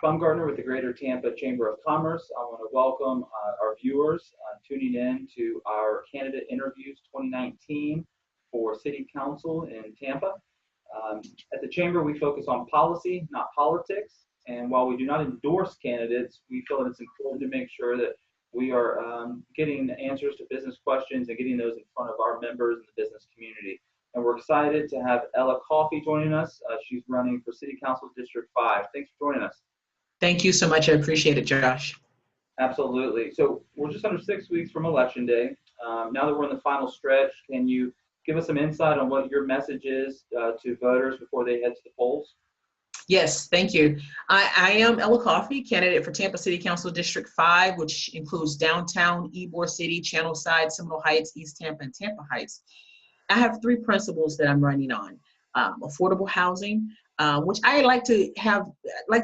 Baumgartner with the Greater Tampa Chamber of Commerce. I want to welcome our viewers tuning in to our candidate interviews 2019 for City Council in Tampa. At the Chamber, we focus on policy, not politics. And while we do not endorse candidates, we feel that it's important to make sure that we are getting answers to business questions and getting those in front of our members in the business community. And we're excited to have Ella Coffey joining us. She's running for City Council District 5. Thanks for joining us. Thank you so much. I appreciate it, Josh. Absolutely. So we're just under 6 weeks from Election Day. Now that we're in the final stretch, can you give us some insight on what your message is to voters before they head to the polls? Yes, thank you. I am Ella Coffey, candidate for Tampa City Council District 5, which includes downtown, Ybor City, Channelside, Seminole Heights, East Tampa, and Tampa Heights. I have 3 principles that I'm running on. Affordable housing, which I like to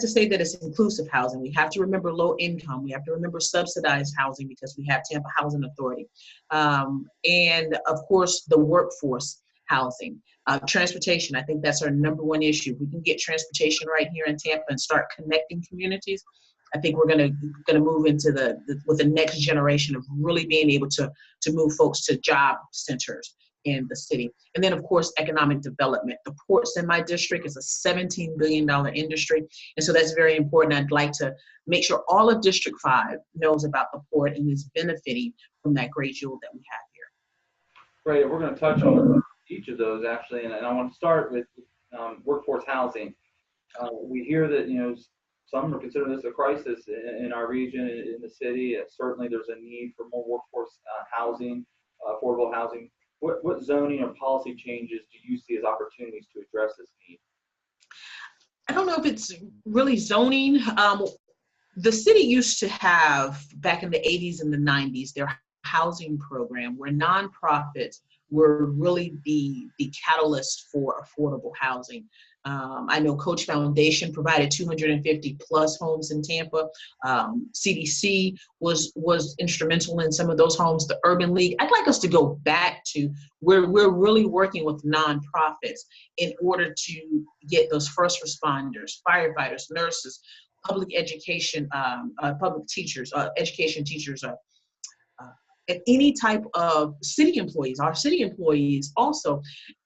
say that it's inclusive housing. We have to remember low income. We have to remember subsidized housing because we have Tampa Housing Authority. And of course, the workforce housing. Transportation, I think that's our #1 issue. If we can get transportation right here in Tampa and start connecting communities, I think we're gonna move into with the next generation of really being able to move folks to job centers in the city. And then of course, economic development. The ports in my district is a $17 billion industry. And so that's very important. I'd like to make sure all of District 5 knows about the port and is benefiting from that great jewel that we have here. Great, we're gonna touch on each of those actually. And I want to start with workforce housing. We hear that, some are considering this a crisis in our region, in the city. Certainly there's a need for more workforce housing, affordable housing. What zoning or policy changes do you see as opportunities to address this need? I don't know if it's really zoning. The city used to have, back in the 80s and the 90s, their housing program where nonprofits were really the catalyst for affordable housing. I know Coach Foundation provided 250 plus homes in Tampa. CDC was instrumental in some of those homes, the Urban League. I'd like us to go back to where we're really working with nonprofits in order to get those first responders, firefighters, nurses, public education, public teachers, education teachers, and any type of city employees, our city employees also,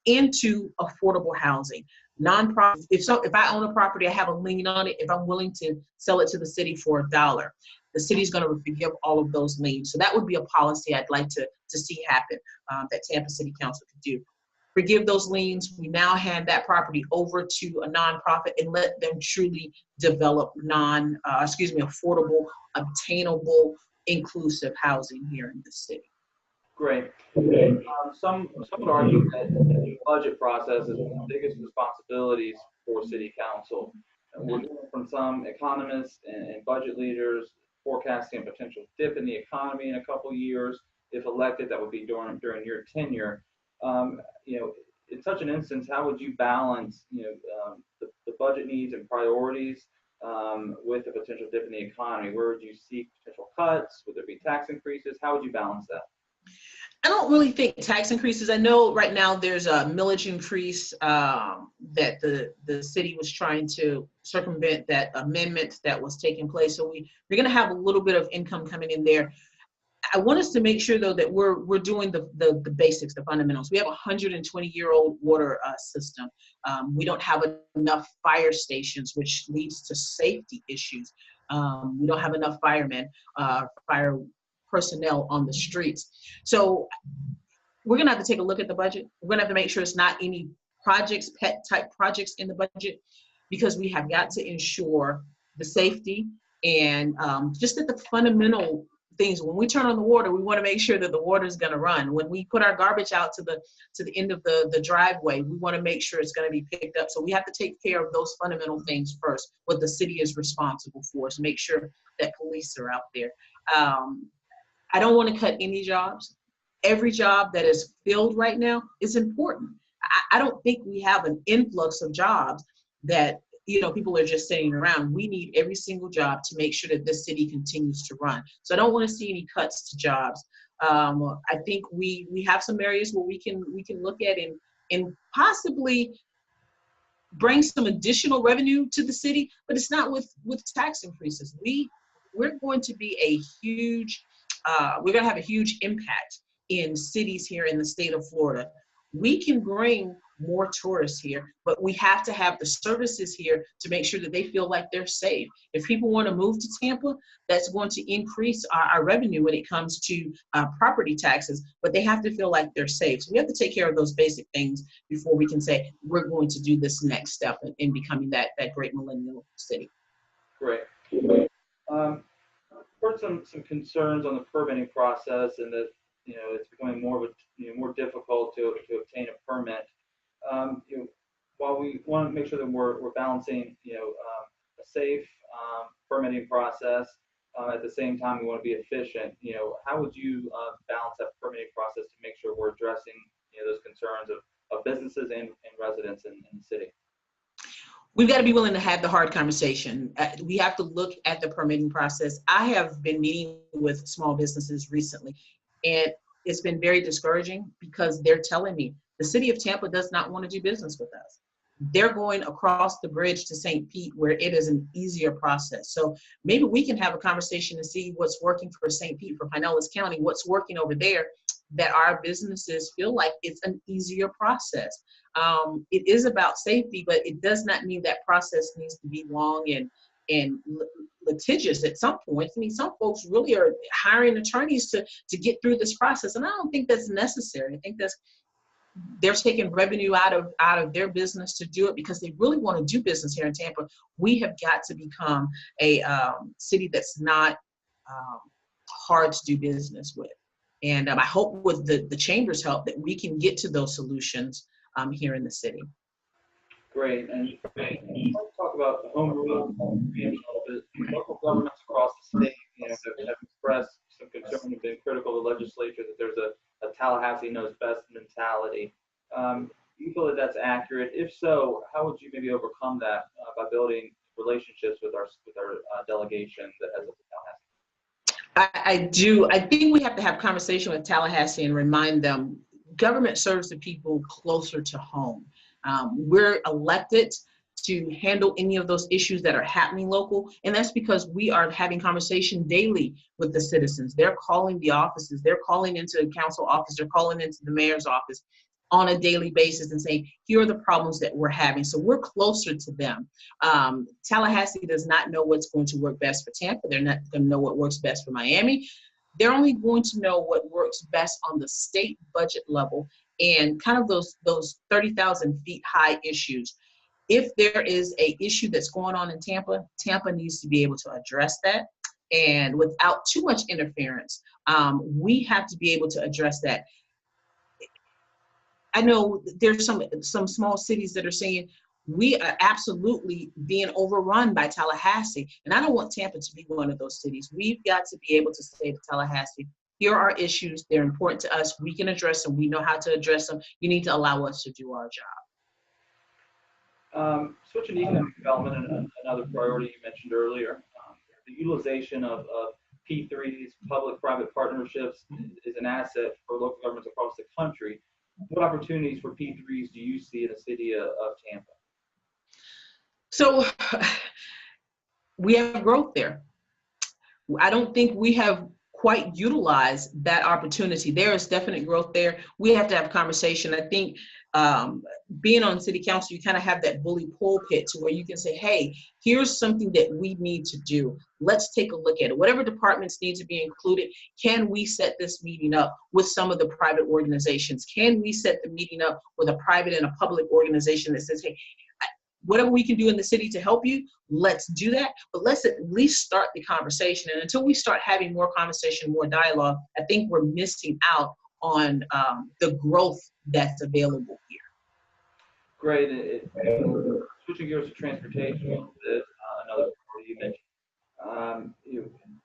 into affordable housing. Nonprofit, if I own a property, I have a lien on it. If I'm willing to sell it to the city for $1, the city's going to forgive all of those liens. So that would be a policy I'd like to see happen, that Tampa City Council could do. Forgive those liens. We now hand that property over to a nonprofit and let them truly develop affordable, obtainable, inclusive housing here in the city. Great. Some would argue that the budget process is one of the biggest responsibilities for City Council. We're hearing from some economists and budget leaders forecasting a potential dip in the economy in a couple years. If elected, that would be during your tenure. In such an instance, how would you balance the budget needs and priorities with a potential dip in the economy? Where would you seek potential cuts? Would there be tax increases? How would you balance that? I don't really think tax increases. I know right now there's a millage increase that the city was trying to circumvent that amendment that was taking place. So we're going to have a little bit of income coming in there. I want us to make sure though that we're doing the basics, the fundamentals. We have a 120-year-old water system. We don't have enough fire stations, which leads to safety issues. We don't have enough firemen, fire personnel on the streets. So we're gonna have to take a look at the budget. We're gonna have to make sure it's not any projects, pet type projects in the budget, because we have got to ensure the safety and just that the fundamental things. When we turn on the water, we want to make sure that the water is going to run. When we put our garbage out to the end of the driveway, we want to make sure it's going to be picked up. So we have to take care of those fundamental things first, what the city is responsible for, to make sure that police are out there. I don't want to cut any jobs. Every job that is filled right now is important. I don't think we have an influx of jobs that people are just sitting around. We need every single job to make sure that this city continues to run. So I don't want to see any cuts to jobs. I think we have some areas where we can look at and possibly bring some additional revenue to the city, but it's not with tax increases. We're going to be a huge, we're going to have a huge impact in cities here in the state of Florida. We can bring more tourists here, but we have to have the services here to make sure that they feel like they're safe. If people want to move to Tampa, that's going to increase our revenue when it comes to property taxes, but they have to feel like they're safe. So we have to take care of those basic things before we can say we're going to do this next step in becoming that great millennial city. Great. Heard some concerns on the permitting process, and that it's becoming more of a more difficult to obtain a permit. While we want to make sure that we're balancing a safe permitting process, at the same time we want to be efficient. How would you balance that permitting process to make sure we're addressing those concerns of businesses and residents in the city? We've got to be willing to have the hard conversation. We have to look at the permitting process. I have been meeting with small businesses recently, and it's been very discouraging because they're telling me the city of Tampa does not want to do business with us. They're going across the bridge to St. Pete, where it is an easier process. So maybe we can have a conversation to see what's working for St. Pete, for Pinellas County, what's working over there, that our businesses feel like it's an easier process. It is about safety, but it does not mean that process needs to be long and litigious at some point. I mean, some folks really are hiring attorneys to get through this process, and I don't think that's necessary. I think they're taking revenue out of their business to do it because they really want to do business here in Tampa. We have got to become a city that's not hard to do business with. And I hope with the chamber's help that we can get to those solutions here in the city. Great. And let's talk about the home rule preemption a little bit. Local governments across the state have expressed some concern and been critical of the legislature that there's a Tallahassee knows best mentality. Do you feel that that's accurate? If so, how would you maybe overcome that by building relationships with our delegation that has a Tallahassee? I do. I think we have to have conversation with Tallahassee and remind them government serves the people closer to home. We're elected to handle any of those issues that are happening local, and that's because we are having conversation daily with the citizens. They're calling the offices, they're calling into the council office, they're calling into the mayor's office on a daily basis and saying, here are the problems that we're having. So we're closer to them. Tallahassee does not know what's going to work best for Tampa. They're not going to know what works best for Miami. They're only going to know what works best on the state budget level and kind of those 30,000 feet high issues. If there is an issue that's going on in Tampa, Tampa needs to be able to address that. And without too much interference, we have to be able to address that. I know there's some small cities that are saying we are absolutely being overrun by Tallahassee. And I don't want Tampa to be one of those cities. We've got to be able to say to Tallahassee, here are issues, they're important to us, we can address them, we know how to address them, you need to allow us to do our job. Switching to economic development, and another priority you mentioned earlier, the utilization of P3s, public-private partnerships, is an asset for local governments across the country. What opportunities for P3s do you see in the city of Tampa? So we have growth there. I don't think we have quite utilized that opportunity. There is definite growth there. We have to have a conversation. I think being on city council, you kind of have that bully pulpit to where you can say, hey, here's something that we need to do. Let's take a look at it. Whatever departments need to be included, can we set this meeting up with some of the private organizations? Can we set the meeting up with a private and a public organization that says, hey, whatever we can do in the city to help you, let's do that. But let's at least start the conversation. And until we start having more conversation, more dialogue, I think we're missing out on the growth that's available here. Great. Switching gears to transportation, another priority you mentioned.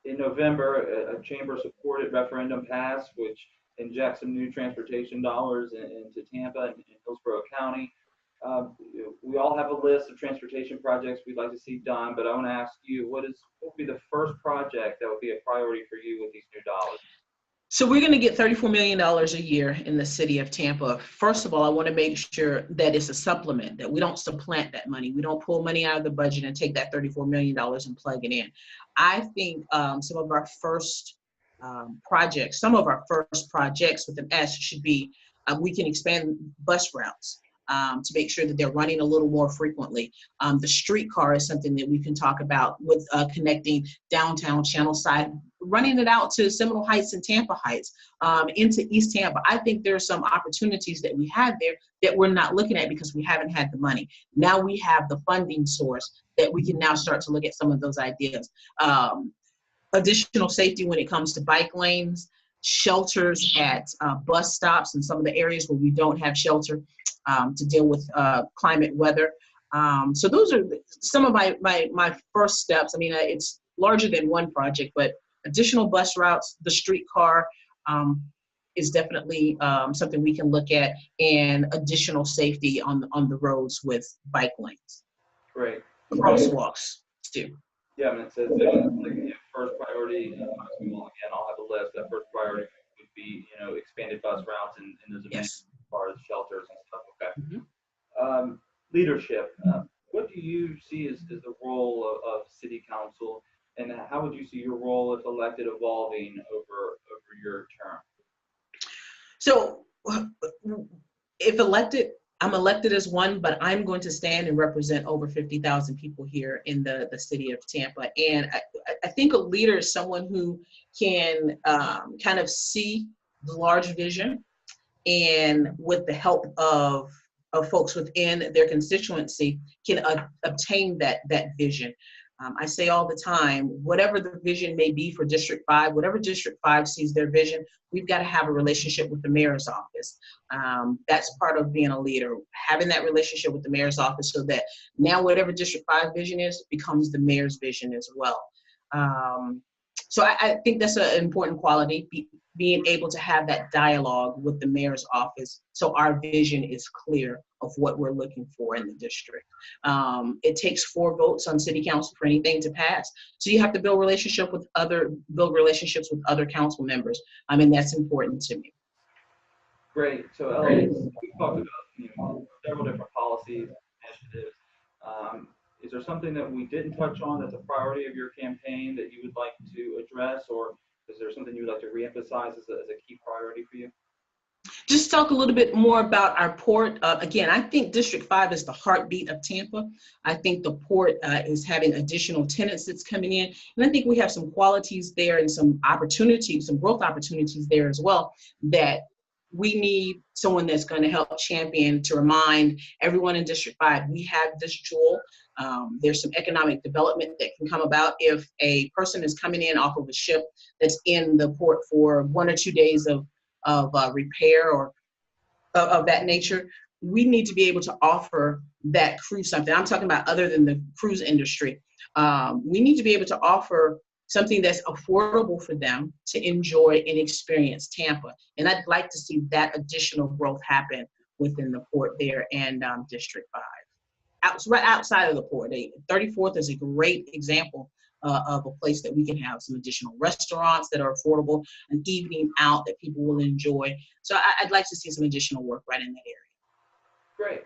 In November, a chamber-supported referendum passed, which injects some new transportation dollars into Tampa and Hillsborough County. We all have a list of transportation projects we'd like to see done, but I want to ask you, what would be the first project that would be a priority for you with these new dollars? So we're going to get $34 million a year in the city of Tampa. First of all, I want to make sure that it's a supplement, that we don't supplant that money. We don't pull money out of the budget and take that $34 million and plug it in. I think some of our first projects with an S should be, we can expand bus routes to make sure that they're running a little more frequently. The streetcar is something that we can talk about with connecting downtown Channelside, running it out to Seminole Heights and Tampa Heights, into East Tampa. I think there are some opportunities that we have there that we're not looking at because we haven't had the money. Now we have the funding source that we can now start to look at some of those ideas. Additional safety when it comes to bike lanes, shelters at bus stops and some of the areas where we don't have shelter to deal with climate weather. So those are some of my first steps. I mean, it's larger than one project, but additional bus routes, the streetcar is definitely something we can look at, and additional safety on the roads with bike lanes. Great. Crosswalks too. Yeah, I mean, it says first priority. Again, I'll have a list. That first priority would be, expanded bus routes and those amenities as far as shelters and stuff. Okay. Mm-hmm. Leadership. What do you see as the role of city council, and how would you see your role if elected evolving over your term? So, if elected, I'm elected as one, but I'm going to stand and represent over 50,000 people here in the city of Tampa. And I think a leader is someone who can kind of see the large vision, and with the help of folks within their constituency can obtain that vision. I say all the time, whatever the vision may be for District 5, whatever District 5 sees their vision, we've got to have a relationship with the mayor's office. That's part of being a leader, having that relationship with the mayor's office, so that now whatever District 5 vision is becomes the mayor's vision as well. So I think that's an important quality, being able to have that dialogue with the mayor's office so our vision is clear of what we're looking for in the district. It takes 4 votes on city council for anything to pass. So you have to build relationships with other council members. I mean, that's important to me. Great. So Elliot, we talked about several different policies, initiatives. Is there something that we didn't touch on that's a priority of your campaign that you would like to address, or is there something you would like to reemphasize as a key priority for you? Just talk a little bit more about our port. Again, I think District 5 is the heartbeat of Tampa. I think the port is having additional tenants that's coming in. And I think we have some qualities there and some opportunities, some growth opportunities there as well, that we need someone that's going to help champion, to remind everyone in District 5, we have this jewel. There's some economic development that can come about if a person is coming in off of a ship that's in the port for 1 or 2 days of repair or of that nature. We need to be able to offer that crew something. I'm talking about other than the cruise industry. We need to be able to offer something that's affordable for them to enjoy and experience Tampa. And I'd like to see that additional growth happen within the port there and District 5. Right outside of the port, 34th is a great example of a place that we can have some additional restaurants that are affordable, an evening out that people will enjoy. So I'd like to see some additional work right in that area. Great.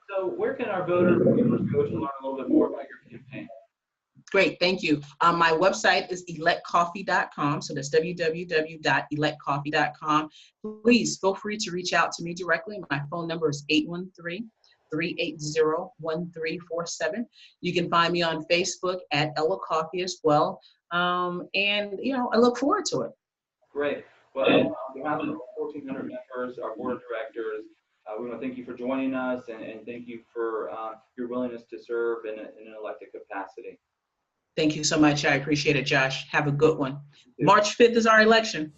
So where can our voters go to learn a little bit more about your campaign? Great, thank you. My website is electcoffee.com, so that's www.electcoffee.com. Please feel free to reach out to me directly. My phone number is 813-380-1347. You can find me on Facebook at Ella Coffee as well. And, I look forward to it. Great. Well, on behalf of the 1,400 members, our board of directors, we want to thank you for joining us and thank you for your willingness to serve in an elected capacity. Thank you so much. I appreciate it, Josh. Have a good one. March 5th is our election.